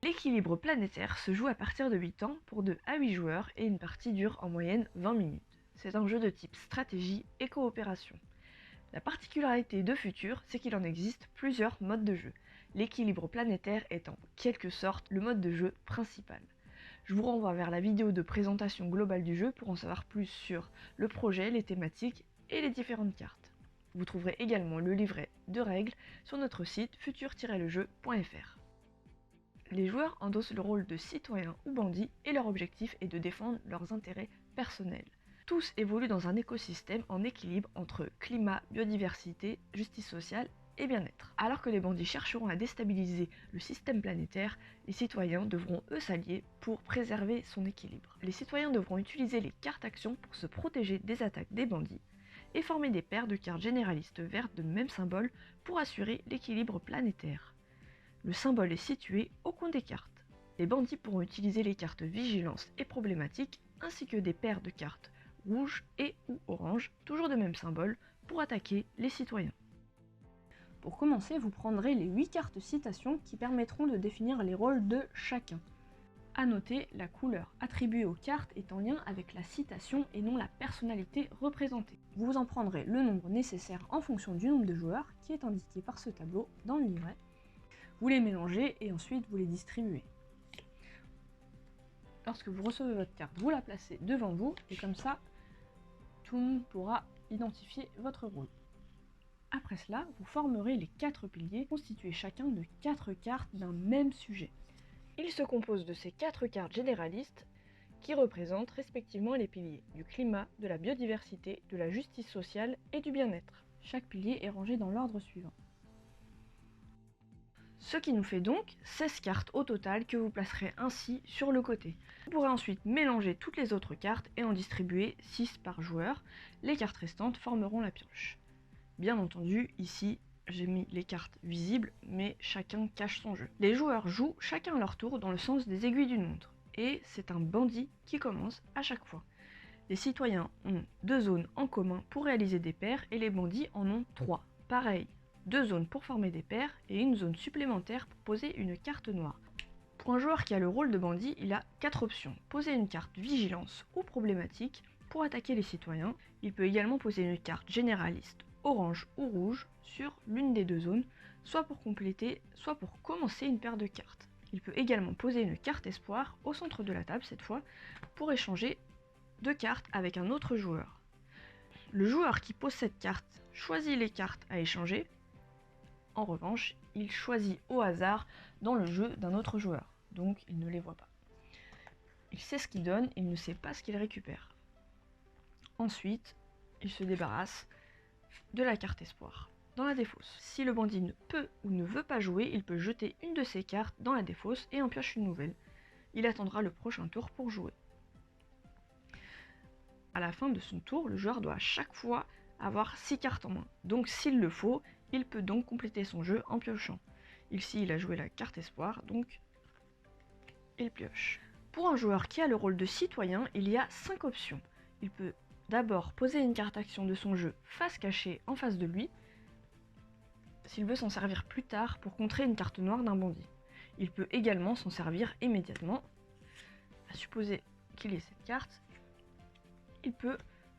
L'équilibre planétaire se joue à partir de 8 ans pour 2 à 8 joueurs et une partie dure en moyenne 20 minutes. C'est un jeu de type stratégie et coopération. La particularité de Futur, c'est qu'il en existe plusieurs modes de jeu, l'équilibre planétaire est en quelque sorte le mode de jeu principal. Je vous renvoie vers la vidéo de présentation globale du jeu pour en savoir plus sur le projet, les thématiques et les différentes cartes. Vous trouverez également le livret de règles sur notre site futur-lejeu.fr. Les joueurs endossent le rôle de citoyens ou bandits et leur objectif est de défendre leurs intérêts personnels. Tous évoluent dans un écosystème en équilibre entre climat, biodiversité, justice sociale et bien-être. Alors que les bandits chercheront à déstabiliser le système planétaire, les citoyens devront eux s'allier pour préserver son équilibre. Les citoyens devront utiliser les cartes actions pour se protéger des attaques des bandits et former des paires de cartes généralistes vertes de même symbole pour assurer l'équilibre planétaire. Le symbole est situé au coin des cartes. Les bandits pourront utiliser les cartes vigilance et problématique ainsi que des paires de cartes rouge et ou orange, toujours de même symbole, pour attaquer les citoyens. Pour commencer, vous prendrez les 8 cartes citations qui permettront de définir les rôles de chacun. A noter, la couleur attribuée aux cartes est en lien avec la citation et non la personnalité représentée. Vous en prendrez le nombre nécessaire en fonction du nombre de joueurs qui est indiqué par ce tableau dans le livret. Vous les mélangez et ensuite vous les distribuez. Lorsque vous recevez votre carte, vous la placez devant vous et comme ça, tout le monde pourra identifier votre rôle. Après cela, vous formerez les 4 piliers constitués chacun de 4 cartes d'un même sujet. Ils se composent de ces 4 cartes généralistes qui représentent respectivement les piliers du climat, de la biodiversité, de la justice sociale et du bien-être. Chaque pilier est rangé dans l'ordre suivant. Ce qui nous fait donc 16 cartes au total que vous placerez ainsi sur le côté. Vous pourrez ensuite mélanger toutes les autres cartes et en distribuer 6 par joueur. Les cartes restantes formeront la pioche. Bien entendu, ici, j'ai mis les cartes visibles, mais chacun cache son jeu. Les joueurs jouent chacun à leur tour dans le sens des aiguilles d'une montre. Et c'est un bandit qui commence à chaque fois. Les citoyens ont 2 zones en commun pour réaliser des paires et les bandits en ont 3. Pareil. 2 zones pour former des paires et une zone supplémentaire pour poser une carte noire. Pour un joueur qui a le rôle de bandit, il a 4 options. Poser une carte vigilance ou problématique pour attaquer les citoyens. Il peut également poser une carte généraliste orange ou rouge sur l'une des 2 zones, soit pour compléter, soit pour commencer une paire de cartes. Il peut également poser une carte espoir au centre de la table cette fois pour échanger 2 cartes avec un autre joueur. Le joueur qui pose cette carte choisit les cartes à échanger. En revanche, il choisit au hasard dans le jeu d'un autre joueur, donc il ne les voit pas. Il sait ce qu'il donne, il ne sait pas ce qu'il récupère. Ensuite, il se débarrasse de la carte espoir dans la défausse. Si le bandit ne peut ou ne veut pas jouer, il peut jeter une de ses cartes dans la défausse et en pioche une nouvelle. Il attendra le prochain tour pour jouer. À la fin de son tour, le joueur doit à chaque fois avoir 6 cartes en main. Donc s'il le faut, il peut donc compléter son jeu en piochant. Ici, il a joué la carte espoir, donc il pioche. Pour un joueur qui a le rôle de citoyen, il y a 5 options. Il peut d'abord poser une carte action de son jeu face cachée en face de lui, s'il veut s'en servir plus tard pour contrer une carte noire d'un bandit. Il peut également s'en servir immédiatement. À supposer qu'il ait cette carte, il peut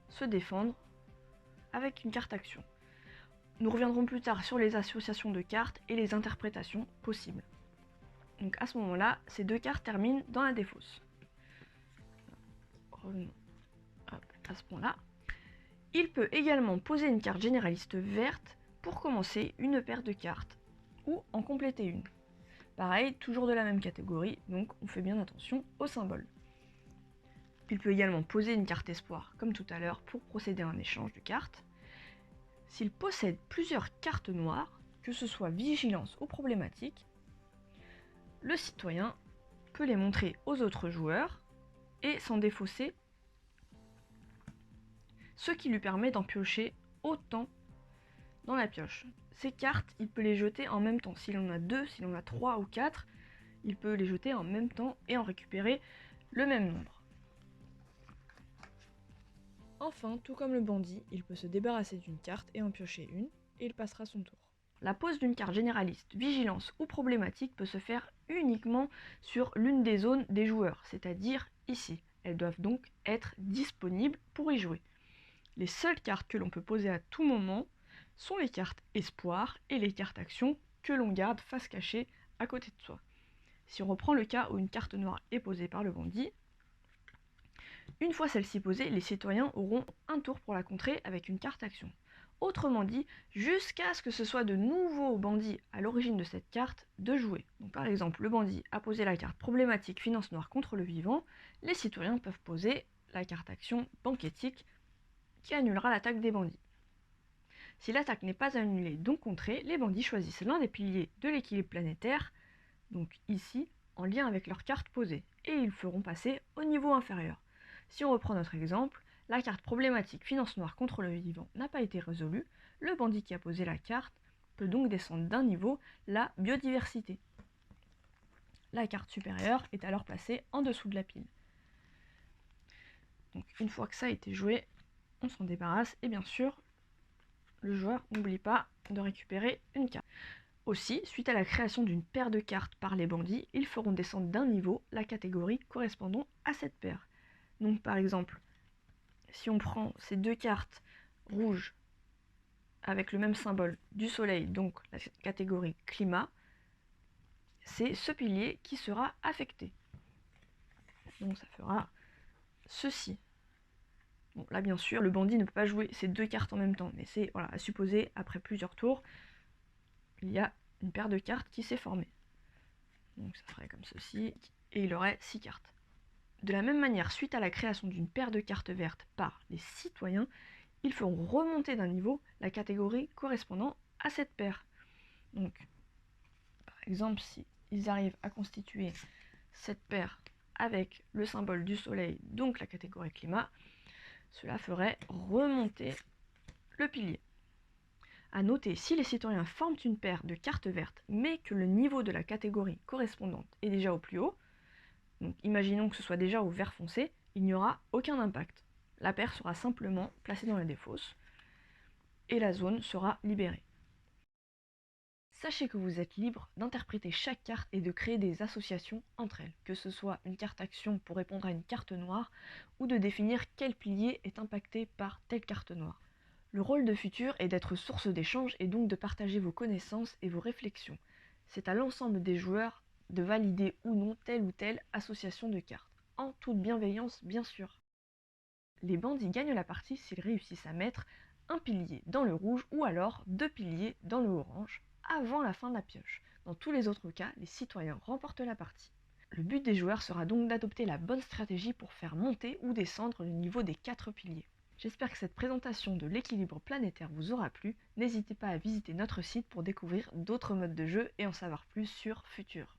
se défendre avec une carte action. Nous reviendrons plus tard sur les associations de cartes et les interprétations possibles. Donc à ce moment-là, ces 2 cartes terminent dans la défausse. Revenons à ce point-là. Il peut également poser une carte généraliste verte pour commencer une paire de cartes ou en compléter une. Pareil, toujours de la même catégorie, donc on fait bien attention aux symboles. Il peut également poser une carte espoir, comme tout à l'heure, pour procéder à un échange de cartes. S'il possède plusieurs cartes noires, que ce soit vigilance ou problématique, le citoyen peut les montrer aux autres joueurs et s'en défausser, ce qui lui permet d'en piocher autant dans la pioche. Ces cartes, il peut les jeter en même temps. S'il en a 2, s'il en a 3 ou 4, il peut les jeter en même temps et en récupérer le même nombre. Enfin, tout comme le bandit, il peut se débarrasser d'une carte et en piocher une, et il passera son tour. La pose d'une carte généraliste, vigilance ou problématique peut se faire uniquement sur l'une des zones des joueurs, c'est-à-dire ici. Elles doivent donc être disponibles pour y jouer. Les seules cartes que l'on peut poser à tout moment sont les cartes espoir et les cartes action que l'on garde face cachée à côté de soi. Si on reprend le cas où une carte noire est posée par le bandit, une fois celle-ci posée, les citoyens auront un tour pour la contrer avec une carte action. Autrement dit, jusqu'à ce que ce soit de nouveaux bandits à l'origine de cette carte de jouer. Donc, par exemple, le bandit a posé la carte problématique finance noire contre le vivant, les citoyens peuvent poser la carte action banque éthique qui annulera l'attaque des bandits. Si l'attaque n'est pas annulée, donc contrée, les bandits choisissent l'un des piliers de l'équilibre planétaire, donc ici, en lien avec leur carte posée, et ils le feront passer au niveau inférieur. Si on reprend notre exemple, la carte problématique finance noire contre le vivant n'a pas été résolue, le bandit qui a posé la carte peut donc descendre d'un niveau la biodiversité. La carte supérieure est alors placée en dessous de la pile. Donc une fois que ça a été joué, on s'en débarrasse et bien sûr, le joueur n'oublie pas de récupérer une carte. Aussi, suite à la création d'une paire de cartes par les bandits, ils feront descendre d'un niveau la catégorie correspondant à cette paire. Donc par exemple, si on prend ces deux cartes rouges avec le même symbole du soleil, donc la catégorie climat, c'est ce pilier qui sera affecté. Donc ça fera ceci. Bon, là bien sûr, le bandit ne peut pas jouer ces deux cartes en même temps, mais c'est à supposer, après plusieurs tours, il y a une paire de cartes qui s'est formée. Donc ça ferait comme ceci, et il aurait 6 cartes. De la même manière, suite à la création d'une paire de cartes vertes par les citoyens, ils feront remonter d'un niveau la catégorie correspondant à cette paire. Donc, par exemple, si ils arrivent à constituer cette paire avec le symbole du soleil, donc la catégorie climat, cela ferait remonter le pilier. A noter, si les citoyens forment une paire de cartes vertes, mais que le niveau de la catégorie correspondante est déjà au plus haut, donc imaginons que ce soit déjà au vert foncé, il n'y aura aucun impact. La paire sera simplement placée dans la défausse et la zone sera libérée. Sachez que vous êtes libre d'interpréter chaque carte et de créer des associations entre elles, que ce soit une carte action pour répondre à une carte noire ou de définir quel pilier est impacté par telle carte noire. Le rôle de Futur est d'être source d'échange et donc de partager vos connaissances et vos réflexions. C'est à l'ensemble des joueurs de valider ou non telle ou telle association de cartes, en toute bienveillance bien sûr. Les bandits gagnent la partie s'ils réussissent à mettre un pilier dans le rouge ou alors 2 piliers dans le orange avant la fin de la pioche. Dans tous les autres cas, les citoyens remportent la partie. Le but des joueurs sera donc d'adopter la bonne stratégie pour faire monter ou descendre le niveau des 4 piliers. J'espère que cette présentation de l'équilibre planétaire vous aura plu. N'hésitez pas à visiter notre site pour découvrir d'autres modes de jeu et en savoir plus sur Futur.